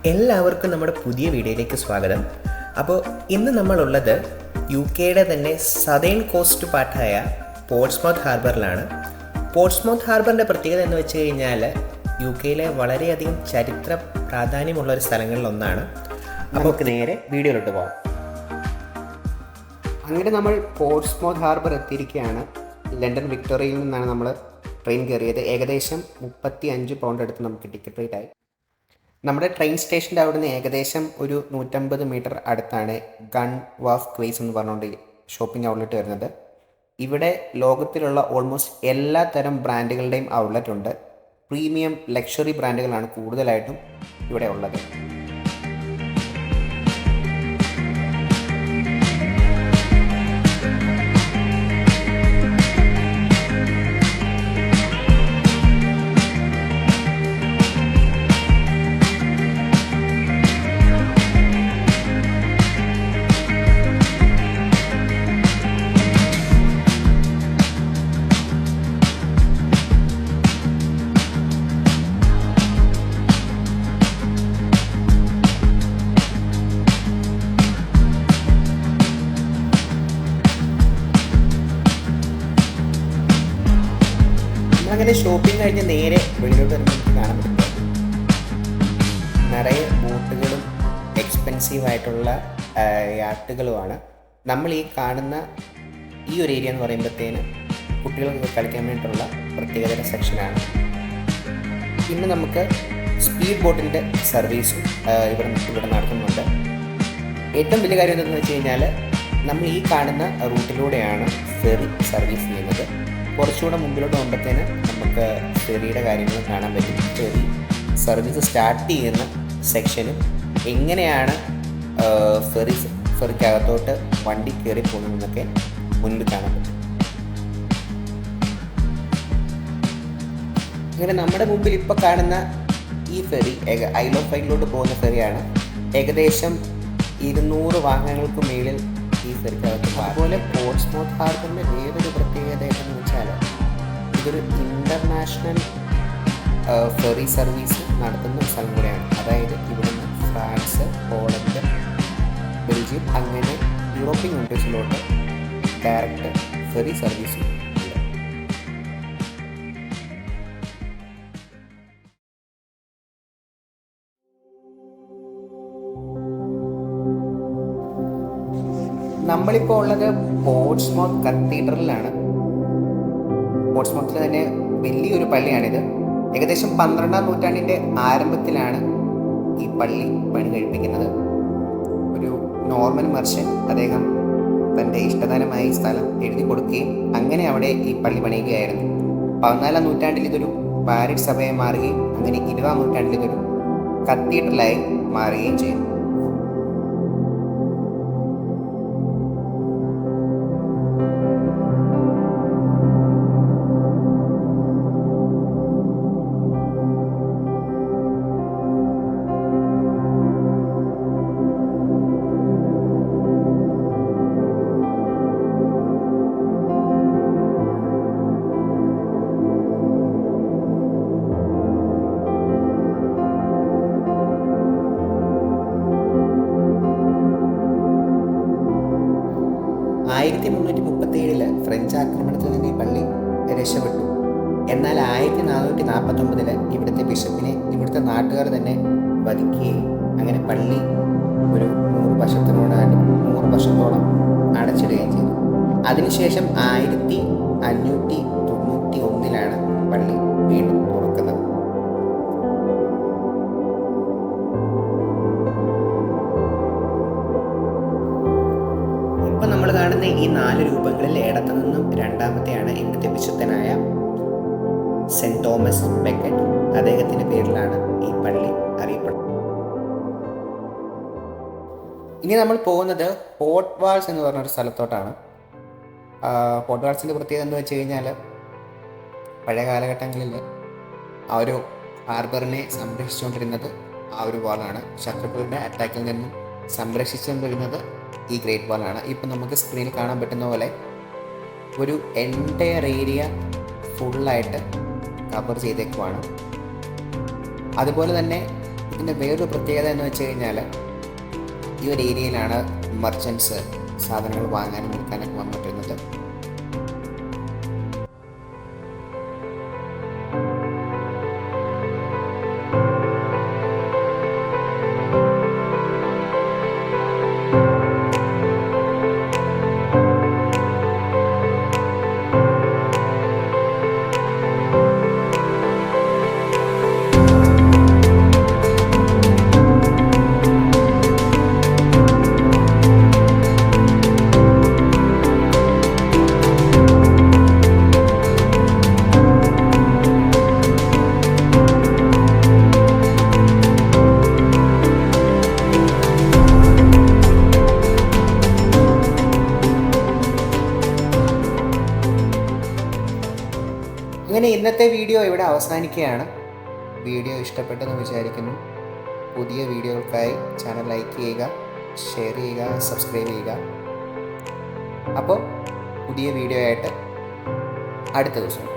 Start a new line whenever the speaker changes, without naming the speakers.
എല്ലാവർക്കും നമ്മുടെ പുതിയ വീഡിയോയിലേക്ക് സ്വാഗതം. അപ്പോൾ ഇന്ന് നമ്മളുള്ളത് യു കെയുടെ തന്നെ സതേൺ കോസ്റ്റ് പാർട്ടായ പോർട്സ്മൗത്ത് ഹാർബറിലാണ്. പോർട്സ്മൗത്ത് ഹാർബറിൻ്റെ പ്രത്യേകത എന്ന് വെച്ച് കഴിഞ്ഞാൽ യു കെയിലെ വളരെയധികം ചരിത്ര പ്രാധാന്യമുള്ള ഒരു സ്ഥലങ്ങളിലൊന്നാണ്. നമുക്ക് നേരെ വീഡിയോയിലോട്ട് പോകാം. അങ്ങനെ നമ്മൾ പോർട്സ്മൗത്ത് ഹാർബർ എത്തിയിരിക്കുകയാണ്. ലണ്ടൻ വിക്ടോറിയയിൽ നിന്നാണ് നമ്മൾ ട്രെയിൻ കയറിയത്. ഏകദേശം 35 പൗണ്ട് എടുത്ത് നമുക്ക് ടിക്കറ്റ് റേറ്റ് ആയി. നമ്മുടെ ട്രെയിൻ സ്റ്റേഷൻ്റെ അവിടുന്ന് ഏകദേശം ഒരു 150 മീറ്റർ അടുത്താണ് ഗൺ വാഫ് ക്വേസ് എന്ന് പറഞ്ഞുകൊണ്ട് ഷോപ്പിംഗ് ഔട്ട്ലെറ്റ് വരുന്നത്. ഇവിടെ ലോകത്തിലുള്ള ഓൾമോസ്റ്റ് എല്ലാ തരം ബ്രാൻഡുകളുടെയും ഔട്ട്ലെറ്റ് ഉണ്ട്. പ്രീമിയം ലക്ഷറി ബ്രാൻഡുകളാണ് കൂടുതലായിട്ടും ഇവിടെ ഉള്ളത്. അങ്ങനെ ഷോപ്പിംഗ് കഴിഞ്ഞ് നേരെ വെളിയിലോട്ട് വരുമ്പോൾ നമുക്ക് കാണാൻ പറ്റും നിറയെ ബോട്ടുകളും എക്സ്പെൻസീവായിട്ടുള്ള യാട്ടുകളുമാണ്. നമ്മൾ ഈ കാണുന്ന ഈ ഒരു ഏരിയ എന്ന് പറയുമ്പോഴത്തേന് കുട്ടികൾക്ക് കളിക്കാൻ വേണ്ടിയിട്ടുള്ള പ്രത്യേകതര സെക്ഷനാണ്. പിന്നെ നമുക്ക് സ്പീഡ് ബോട്ടിൻ്റെ സർവീസും ഇവിടെ നടത്തുന്നുണ്ട്. ഏറ്റവും വലിയ കാര്യം എന്താണെന്ന് വെച്ച് കഴിഞ്ഞാൽ നമ്മൾ ഈ കാണുന്ന റൂട്ടിലൂടെയാണ് ഫെറി സർവീസ് ചെയ്യുന്നത്. കുറച്ചുകൂടെ മുമ്പിലോട്ട് പോകുമ്പോഴത്തേന് നമുക്ക് ഫെറിയുടെ കാര്യങ്ങൾ കാണാൻ പറ്റും. ഫെറി സർവീസ് സ്റ്റാർട്ട് ചെയ്യുന്ന സെക്ഷനും എങ്ങനെയാണ് ഫെറിക്കകത്തോട്ട് വണ്ടി കയറി പോകുന്നതെന്നൊക്കെ മുൻപ് കാണാൻ പറ്റും. അങ്ങനെ നമ്മുടെ മുമ്പിൽ ഇപ്പോൾ കാണുന്ന ഈ ഫെറി ഐൽ ഓഫ് വൈറ്റിലോട്ട് പോകുന്ന ഫെറിയാണ്. ഏകദേശം 200 വാഹനങ്ങൾക്ക് മേളിൽ ഈ ഫെറിക്കകത്ത്. അതുപോലെ പോർട്സ്മൗത്ത് ഹാർബറിൻ്റെ വേറൊരു പ്രത്യേകത എന്ന് വെച്ചാൽ ഇതൊരു ഇൻ്റർനാഷണൽ ഫെറി സർവീസ് നടത്തുന്ന ഒരു സ്ഥലം കൂടെയാണ്. അതായത് ഇവിടുന്ന് ഫ്രാൻസ്, പോളണ്ട്, ബെൽജിയം അങ്ങനെ യൂറോപ്യൻ കൺട്രീസിലോട്ട് ഡയറക്റ്റ് ഫെറി സർവീസും ഉണ്ട്. നമ്മളിപ്പോൾ ഉള്ളത് പോർട്സ്മൗത്ത് കത്തീഡ്രലിലാണ്. പോർട്സ്മൗത്തിൽ തന്നെ വലിയൊരു പള്ളിയാണിത്. ഏകദേശം 12ാം നൂറ്റാണ്ടിൻ്റെ ആരംഭത്തിലാണ് ഈ പള്ളി പണി കഴിപ്പിക്കുന്നത്. ഒരു നോർമൻ മർച്ചൻ്റ് അദ്ദേഹം തൻ്റെ ഇഷ്ടദാനമായി സ്ഥലം എഴുതി കൊടുക്കുകയും അങ്ങനെ അവിടെ ഈ പള്ളി പണിയുകയായിരുന്നു. 14ാം നൂറ്റാണ്ടിൽ ഇതൊരു പാരിഷ് സഭയായി മാറുകയും അങ്ങനെ 20ാം നൂറ്റാണ്ടിൽ ഇതൊരു കത്തീഡ്രലായി മാറുകയും ചെയ്തു. ആയിരത്തി 337 ഫ്രഞ്ച് ആക്രമണത്തിൽ നിന്ന് ഈ പള്ളി രക്ഷപ്പെട്ടു. എന്നാൽ 1449 ഇവിടുത്തെ ബിഷപ്പിനെ ഇവിടുത്തെ നാട്ടുകാർ തന്നെ വധിക്കുകയും അങ്ങനെ പള്ളി ഒരു 100 വർഷത്തോളം അടച്ചിടുകയും ചെയ്തു. അതിനുശേഷം 1591 പള്ളി വീണ്ടും തുറക്കുന്നത്. ഇപ്പം നമ്മൾ കാണുന്ന ഈ 4 രൂപങ്ങളിൽ ഇടത്തു നിന്നും രണ്ടാമത്തെയാണ് ഇവിടുത്തെ വിശുദ്ധനായ സെൻറ്റ് തോമസ് ബെക്കറ്റ്. അദ്ദേഹത്തിൻ്റെ പേരിലാണ് ഈ പള്ളി അറിയപ്പെടുന്നത്. ഇനി നമ്മൾ പോകുന്നത് പോർട്ട് വാൾസ് എന്ന് പറഞ്ഞൊരു സ്ഥലത്തോട്ടാണ്. പോർട്ട് വാൾസിൻ്റെ പ്രത്യേകത എന്ന് വെച്ച് കഴിഞ്ഞാൽ പഴയ കാലഘട്ടങ്ങളിൽ ആ ഒരു ഹാർബറിനെ സംരക്ഷിച്ചുകൊണ്ടിരുന്നത് ആ ഒരു വാളാണ്. ശത്രുക്കളുടെ അറ്റാക്കിൽ നിന്നും സംരക്ഷിച്ചുകൊണ്ടിരുന്നത് ഈ ഗ്രേറ്റ് വാളാണ്. ഇപ്പം നമുക്ക് സ്ക്രീനിൽ കാണാൻ പറ്റുന്ന പോലെ ഒരു എൻറ്റയർ ഏരിയ ഫുള്ളായിട്ട് കവർ ചെയ്തേക്കുവാണ്. അതുപോലെ തന്നെ പിന്നെ വേറൊരു പ്രത്യേകത എന്ന് വെച്ച് കഴിഞ്ഞാൽ ഈ ഒരു ഏരിയയിലാണ് മർച്ചൻസ് സാധനങ്ങൾ വാങ്ങാനും വിൽക്കാനൊക്കെ വന്നിട്ടുള്ളത്. അങ്ങനെ ഇന്നത്തെ വീഡിയോ ഇവിടെ അവസാനിക്കുകയാണ്. വീഡിയോ ഇഷ്ടപ്പെട്ടെന്ന് വിചാരിക്കുന്നു. പുതിയ വീഡിയോകൾക്കായി ചാനൽ ലൈക്ക് ചെയ്യുക, ഷെയർ ചെയ്യുക, സബ്സ്ക്രൈബ് ചെയ്യുക. അപ്പോൾ പുതിയ വീഡിയോ ആയിട്ട് അടുത്ത ദിവസം